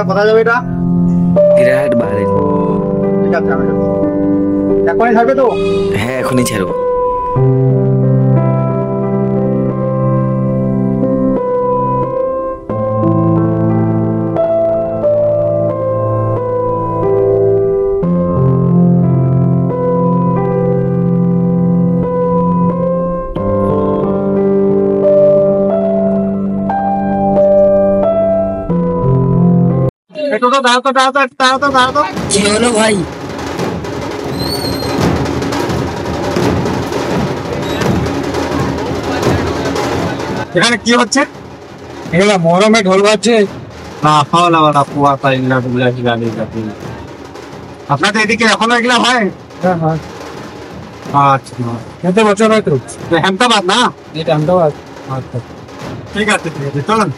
কোথায় যাবে এটা? বিরাট বাইরে। ঠিক আছে, এখনই ছাড়বে তো? হ্যাঁ, এখনই ছাড়বো। কি হলো ভাই? এখানে কি হচ্ছে? এগুলা মহরমে ঢোল বাজছে। আপনাদের এদিকে এখনো এগুলা হয়? আচ্ছা, কত বছর হয়তো? আহমেদাবাদ না? এটা আহমেদাবাদ। আচ্ছা, ঠিক আছে চলুন।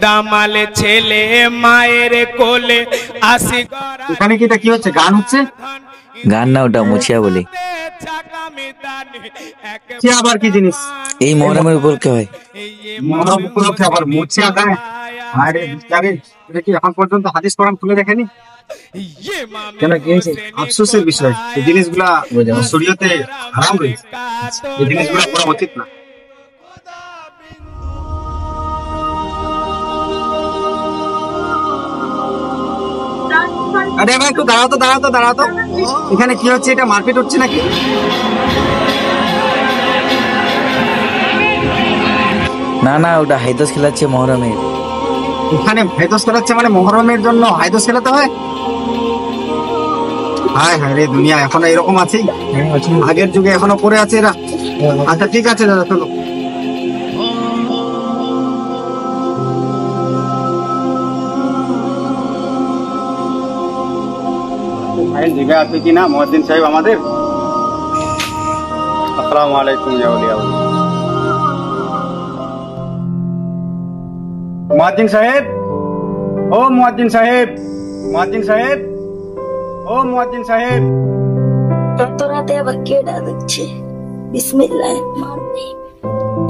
দামালে ছেলে মায়ের কোলে আসি। এখানে কি কি হচ্ছে? গান হচ্ছে? গান না, ওটা মুছিয়া বলি। আবার কি জিনিস? এই মহরমের উপলক্ষে হয়। মহরম উপলক্ষে আবার মুছিয়া গায়? আরে এটা কি এখন পর্যন্ত হাদিস কোরআন খুলে দেখেনি? কেন, কি হয়েছে? আফসোসের বিষয়, এই জিনিসগুলা শরীয়তে হারাম রয়েছে। এই জিনিসগুলা করা উচিত না। আরে ভাই, একটু দাঁড়াও তো। এখানে কি হচ্ছে? এটা মারপিট হচ্ছে নাকি? না না, ওটা হাইদস খেলাচ্ছে মহরমের। এখানে হাইদস খেলাচ্ছে মানে মহরমের জন্য হাইদস খেলাতে হয়? হায় হায় রে দুনিয়া, এখনো এরকম আছে? আগের যুগে এখনো পড়ে আছে এরা। আচ্ছা ঠিক আছে দাদা, চলো। জিজ্ঞাসা আছে কিনা মুয়াজ্জিন সাহেব আমাদের? আসসালামু আলাইকুম। মুয়াজ্জিন সাহেব, ও মুয়াজ্জিন সাহেব, ও মুয়াজ্জিন সাহেব। তোরাতে আবার কে ডাকছে? বিসমিল্লাহ।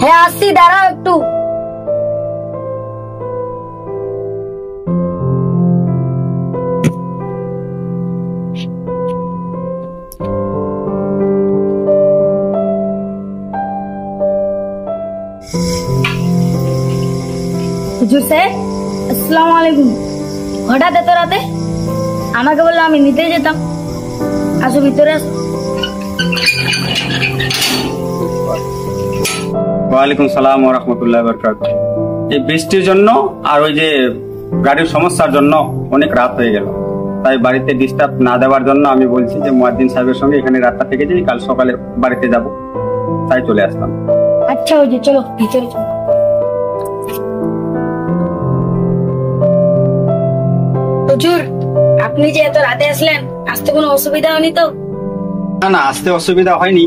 হ্যাঁ আসি, দাঁড়াও একটু। হুজুর সাহেব, আসসালামু আলাইকুম। হঠাৎ এত রাতে? আমাকে বললো, আমি নিতে যেতাম। আসো ভিতরে আসো। ওয়ালাইকুম সালাম ওয়া রাহমাতুল্লাহি ওয়া বারাকাতুহু। এই বৃষ্টির জন্য আর ওই যে গাড়ির সমস্যার জন্য অনেক রাত হয়ে গেল, তাই বাড়িতে ডিস্টার্ব না দেওয়ার জন্য আমি বলছি যে মুয়াজ্জিন সাহেবের সঙ্গে এখানে রাতটা থেকে যাই, কাল সকালে বাড়িতে যাব, তাই চলে আসলাম। আচ্ছা হুজুর, চলো ভিতরে চলো। হুজুর, আপনি যে এত রাতে আসলেন, আসতে কোনো অসুবিধা হয়নি তো? না, আসতে অসুবিধা হয়নি,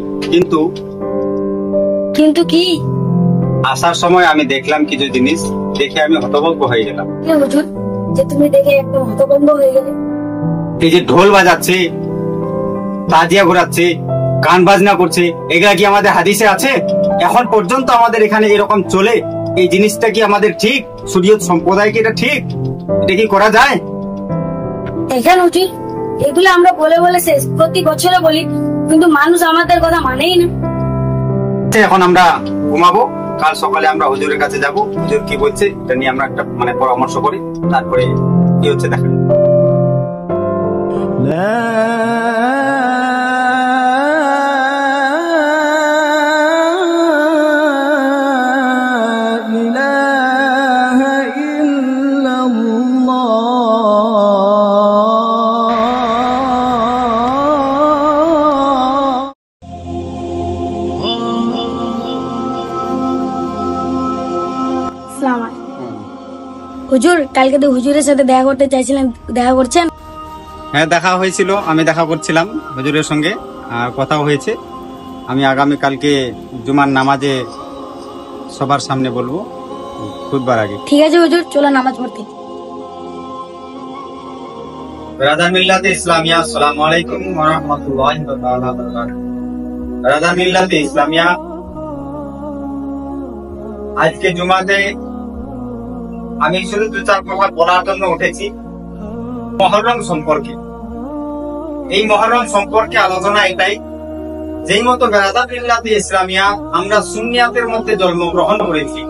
কিন্তু কি? আসার সময় আমি দেখলাম কিছু জিনিস, দেখে আমি হতভম্ব হয়ে গেলাম। হুজুর, যে তুমি দেখে একদম হতভম্ব হয়ে গেলে? এই যে ঢোল বাজাচ্ছে, তাজিয়া ঘোরাচ্ছে, গান বাজনা করছে, এগুলা কি আমাদের হাদিসে আছে? এখন পর্যন্ত আমাদের এখানে এরকম চলে। এই জিনিসটা কি আমাদের ঠিক? শরীয়ত সম্প্রদায় কি এটা ঠিক? এটা কি করা যায়? দেখেন হুজুর, এগুলো আমরা বলে শেষ, প্রতি বছরে বলি, কিন্তু মানুষ আমাদের কথা মানেই না। এখন আমরা ঘুমাবো, কাল সকালে আমরা হুজুরের কাছে যাব, হুজুর কি বলছে এটা নিয়ে আমরা একটা পরামর্শ করি, তারপরে কি হচ্ছে দেখেন। হুজুর, কালকে তো হুজুরের সাথে দেখা করতে চাইছিলেন, দেখা করছেন? হ্যাঁ, দেখা হয়েছিল, আমি দেখা করছিলাম হুজুরের সঙ্গে, আর কথাও হয়েছে। আমি আগামীকালকে জুমার নামাজে সবার সামনে বলবো, খুতবার আগে। ঠিক আছে হুজুর, চলো নামাজ পড়তে। রাজা মিল্লাতে ইসলামিয়া, আসসালামু আলাইকুম ওয়া রাহমাতুল্লাহি ওয়া বারাকাতুহু। রাজা মিল্লাতে ইসলামিয়া, আজকে জুমাতে আমি শুধু 2-4 কথা বলার জন্য উঠেছি মুহররম সম্পর্কে। এই মুহররম সম্পর্কে আলোচনা এটাই, যেই মতো রাজা মিল্লাতে ইসলামিয়া আমরা সুন্নিয়াতের মধ্যে জন্মগ্রহণ করেছি,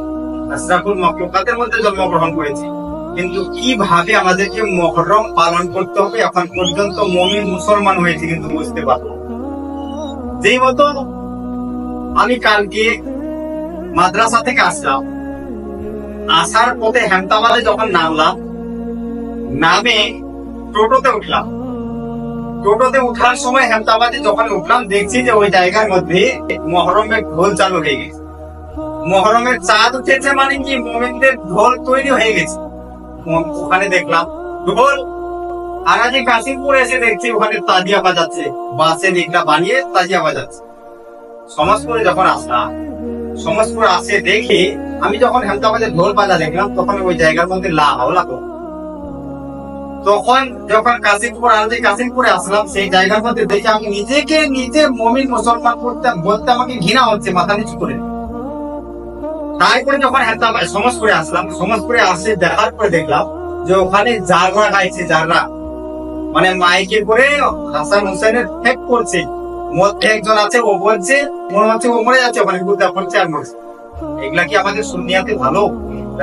আশরাফুল মাখলুকাতের মধ্যে জন্মগ্রহণ করেছি, কিন্তু কিভাবে আমাদেরকে মুহররম পালন করতে হবে এখন পর্যন্ত মুমিন মুসলমান হয়েছে কিন্তু বুঝতে পারবো। যেই মতো আমি কালকে মাদ্রাসা থেকে আসলাম, আসার পথে হেমতাবাদে যখন নামলাম, নামে টোটোতে উঠলাম। টোটোতে উঠার সময় হেমতাবাদে যখন উঠলাম, দেখছি যে ওই জায়গার মধ্যে মুহররমের ঢোল চালু হয়ে গেছে। মুহররমের চাঁদ উঠেছে মানে কি মুমিনদের ঢোল তৈরি হয়ে গেছে। ওখানে দেখলাম ঢোল। আর আজ কাশিমপুর এসে দেখছি ওখানে তাজিয়া বাজাচ্ছে, বাসে দেখলা বানিয়ে তাজিয়া বাজাচ্ছে। সমাজপুরে যখন আসলাম, সমাজপুর আসে দেখে আমি যখন হেমতাবাদে ঢোল বাজা দেখলাম, তখন ওই জায়গার মধ্যে লা হাওলা তো। তখন যখন কাশিমপুরে আসলাম, সেই জায়গার মধ্যে দেখে আমি নিজেকে নিজে মুমিন মুসলমান বলতে আমাকে ঘৃণা হচ্ছে, মাথা নিচু করে। তারপরে যখন সমাজপুরে আসলাম, সমাজপুরে আসে দেখার পরে দেখলাম যে ওখানে জাররা গাইছে, জাররা মানে মাইকে করে হাসান হুসেনের ঠেক করছে। মধ্যে একজন আছে, ও বলছে মনে হচ্ছে ও মরে যাচ্ছে, ওখানে গুদা পড়ছে আর মরছে। এগুলা কি আমাদের সুন্নিয়াতে ভালো?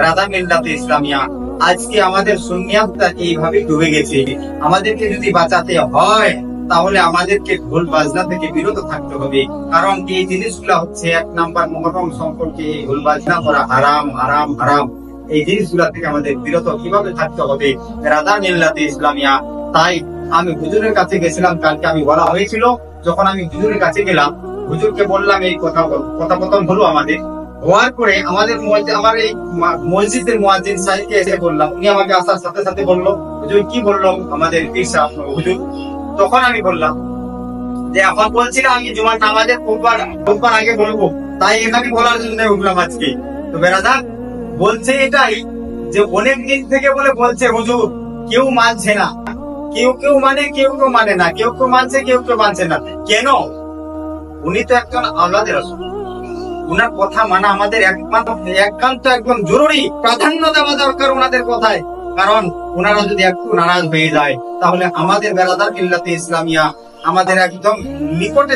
রাজা মিল্লাতে ইসলামিয়া, আজকে আমাদের সুন্নিয়াতটা এইভাবে ডুবে গেছে। আমাদেরকে যদি বাঁচাতে হয় তাহলে আমাদেরকে ঢোল বাজনা থেকে বিরত থাকতে হবে, কারণ এই জিনিসগুলা হচ্ছে 1 নাম্বার মুহররম সম্পর্কে ঢোল বাজনা করা হারাম হারাম হারাম। এই জিনিসগুলা থেকে আমাদের বিরত কিভাবে থাকতে হবে রাজা মিল্লাতে ইসলামিয়া। তাই আমি হুজুরের কাছে গেছিলাম কালকে, আমি বলা হয়েছিল, যখন আমি হুজুরের কাছে গেলাম, হুজুরকে বললাম এই কথোপকথন হলো আমাদের। হওয়ার পরে আমার এই মসজিদের মুয়াজ্জিন সাহেবকে এসে বললাম, উনি আমাকে আসার সাথে সাথে বললো, হুজুর কি বললো আমাদের পীর সাহেব হুজুর? তখন আমি বললাম যে এখন বলছিলাম আমি জুমার নামাজের খুতবার আগে বলবো, তাই এখানে বলার জন্য উঠলাম আজকে। তো বেরাদার বলছে এটাই যে অনেক দিন থেকে বলছে হুজুর কেউ মানছে না, কেউ মানে কেউ মানে না, কেউ মানছে কেউ মানছে না। কেন? উনি তো একজন আওলাদের রাসূল, উনার কথা মানা আমাদের একান্ত একদম জরুরি, প্রাধান্য দেওয়া দরকার ওনাদের কথায়। কারণ ওনারা যদি একটু নারাজ হয়ে যায় তাহলে আমাদের বেরাদার মিল্লাতে ইসলামিয়া আমাদের একদম নিকটে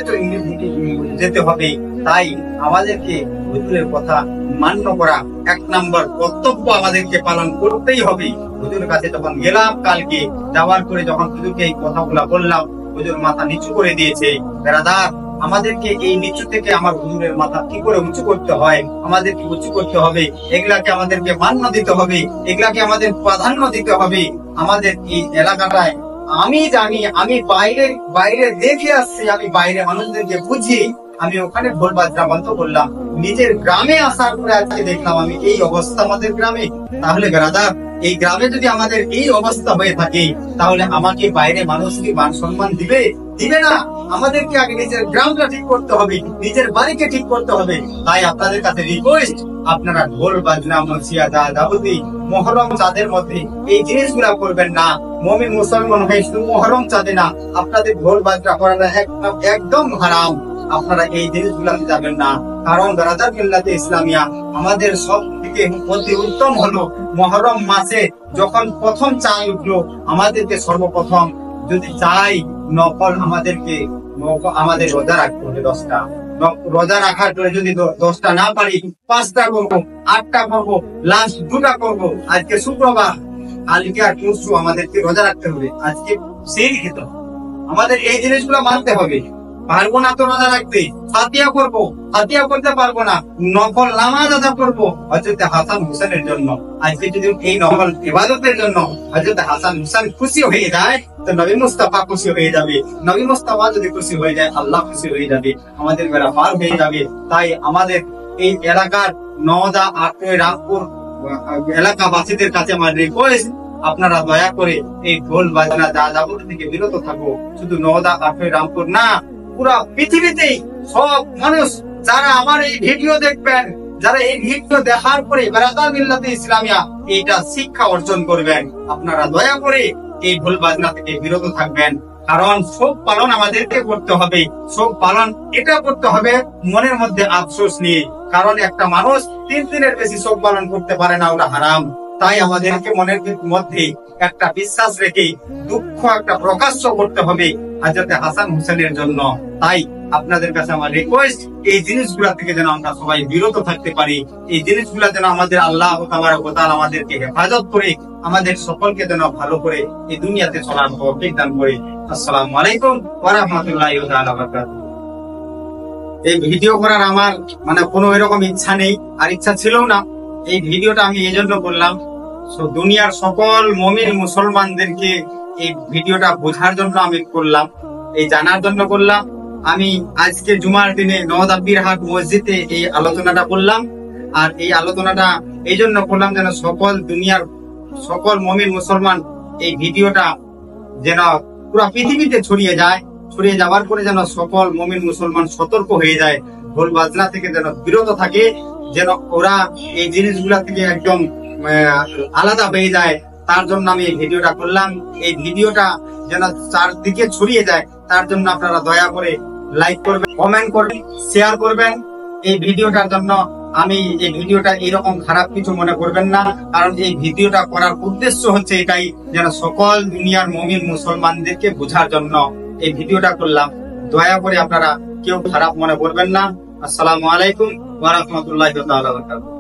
যেতে হবে। তাই আমাদেরকে হুজুরের কথা মান্য করা 1 নম্বর কর্তব্য, আমাদেরকে পালন করতেই হবে। হুজুরের কাছে যখন গেলাম কালকে, যাওয়ার পরে যখন হুজুরকে এই কথাগুলা বললাম, হুজুর মাথা নিচু করে দিয়েছে। বেরাদার, আমাদেরকে এই নিচু থেকে আমার হুজুরের মাথা কি করে উঁচু করতে হয়, আমাদেরকে উঁচু করতে হবে, এগুলাকে আমাদেরকে মান্য দিতে হবে, এগুলাকে আমাদের প্রাধান্য দিতে হবে। আমাদের এই এলাকাটায় আমি জানি, আমি বাইরে দেখে আসছি, আমি বাইরে মানুষদেরকে বুঝিয়ে আমি ওখানে ঢোল বাজনা বন্ধ করলাম। নিজের গ্রামে আসার পরে আজকে দেখলাম আমি এই অবস্থা আমাদের গ্রামে। তাহলে বেরাদার, এই গ্রামে যদি আমাদের এই অবস্থা হয়ে থাকে তাহলে আমাকে বাইরে মানুষ কি মান সম্মান দিবে না? আমাদেরকে আগে নিজের গ্রামটা ঠিক করতে হবে, নিজের বাড়িকে ঠিক করতে হবে। তাই আপনাদের কাছে রিকোয়েস্ট, আপনারা ঢোল বাজনা মসিয়া দাওয়াতি মুহররম চাঁদের মধ্যে এই জিনিসগুলা করবেন না। মুমিন মুসলমান হয়ে শুধু মুহররম চাঁদে না, আপনাদের ঢোল বাজনা করাটা একদম হারাম। আপনারা এই জিনিসগুলাতে যাবেন না, কারণ রাজা মিল্লাতে ইসলামিয়া আমাদের সব থেকে অতি উত্তম হলো মুহররম মাসে যখন প্রথম চাঁদ উঠলো, আমাদেরকে সর্বপ্রথম যদি চাই নফল আমাদের রোজা রাখতে হবে 10টা। রোজা রাখার পরে যদি 10টা না পারি 5টা করবো, 8টা করবো, লাস্ট 2টা করবো। আজকে শুক্রবার, কালকে আর পরশু আমাদেরকে রোজা রাখতে হবে, আজকে সেই খেতে হবে। আমাদের এই জিনিসগুলো মানতে হবে। পারবো না তো রোজা রাখতে, ফাতিহা করবো, ফাতিহা করতে পারবো না, নফল নামাজ আদা করবো হযরত হাসান হুসেনের জন্য। আজকে যদি এই নফল ইবাদতের জন্য হযরত হাসান হুসেন খুশি হয়ে যায় তো নবী মুস্তাফা খুশি হয়ে যাবে। নবী মুস্তাফা যদি খুশি হয়ে যায় আল্লাহ খুশি হয়ে যাবে, আমাদের বেলা পার হয়ে যাবে। তাই আমাদের এই এলাকার নওদা, আটই, রামপুর এলাকাবাসীদের কাছে আমার রিকোয়েস্ট, আপনারা দয়া করে এই ঢোল বাজনা যা যাবতীয় থেকে বিরত থাকবো। শুধু নওদা, আটই, রামপুর না, পুরো পৃথিবীতেই সব মানুষ যারা আমার এই ভিডিও দেখবেন, যারা এই ভিডিও দেখার পরে বারাকাত মিল্লাতে ইসলামিয়া এইটা শিক্ষা অর্জন করবেন, আপনারা দয়া করে এই ভুল বাজনা থেকে বিরত থাকবেন। কারণ শোক পালন আমাদেরকে করতে হবে, শোক পালন এটা করতে হবে মনের মধ্যে আফসোস নিয়ে। কারণ একটা মানুষ 3 দিনের বেশি শোক পালন করতে পারে না, ওটা হারাম। তাই আমাদেরকে মনের মধ্যে একটা বিশ্বাস রেখে দুঃখ একটা প্রকাশ্য করতে হবে হযরত হাসান হোসেনের জন্য। তাই আপনাদের কাছে আমার রিকোয়েস্ট, এই জিনিসগুলা থেকে যেন আমরা সবাই বিরত থাকতে পারি, এই জিনিসগুলা যেন আমাদের আল্লাহ তাবারক ওয়া তাআলা আমাদেরকে হেফাজত করে, আমাদের সকলকে যেন ভালো করে এই দুনিয়াতে চলার তৌফিক দান করে। আসসালামু আলাইকুম ওয়া রাহমাতুল্লাহি ওয়া বারাকাতুহু। এই ভিডিও করার আমার কোনো এরকম ইচ্ছা নেই, আর ইচ্ছা ছিল না। এই ভিডিওটা আমি এই জন্য করলাম, দুনিয়ার সকল মুমিন মুসলমানদেরকে এই ভিডিওটা বোঝার জন্য আমি করলাম, এই জানার জন্য করলাম। আমি আজকে জুমার দিনে নওদাব্বিরহাট মসজিদে এই আলোচনাটা করলাম, আর এই আলোচনাটা এই জন্য করলাম যেন সকল দুনিয়ার সকল মুমিন মুসলমান এই ভিডিওটা যেন পুরো পৃথিবীতে ছড়িয়ে যায়, ছড়িয়ে যাওয়ার পরে যেন সকল মুমিন মুসলমান সতর্ক হয়ে যায়, ভুল বাজনা থেকে যেন বিরত থাকে, যেন ওরা এই জিনিসগুলা থেকে একদম আলাদা হয়ে যায়। তার জন্য আমি এই ভিডিওটা করলাম। এই ভিডিওটা যেন চারদিকে ছড়িয়ে যায়, তার জন্য আপনারা দয়া করে লাইক করবেন, কমেন্ট করবেন, শেয়ার করবেন। এই ভিডিওটার জন্য আমি এই ভিডিওটা এরকম খারাপ কিছু মনে করবেন না, কারণ এই ভিডিওটা করার উদ্দেশ্য হচ্ছে এটাই, যেন সকল দুনিয়ার মুমিন মুসলমানদেরকে বোঝার জন্য এই ভিডিওটা করলাম। দয়া করে আপনারা কেউ খারাপ মনে করবেন না। আসসালামু আলাইকুম ওয়া রাহমাতুল্লাহি ওয়া বারাকাতুহু।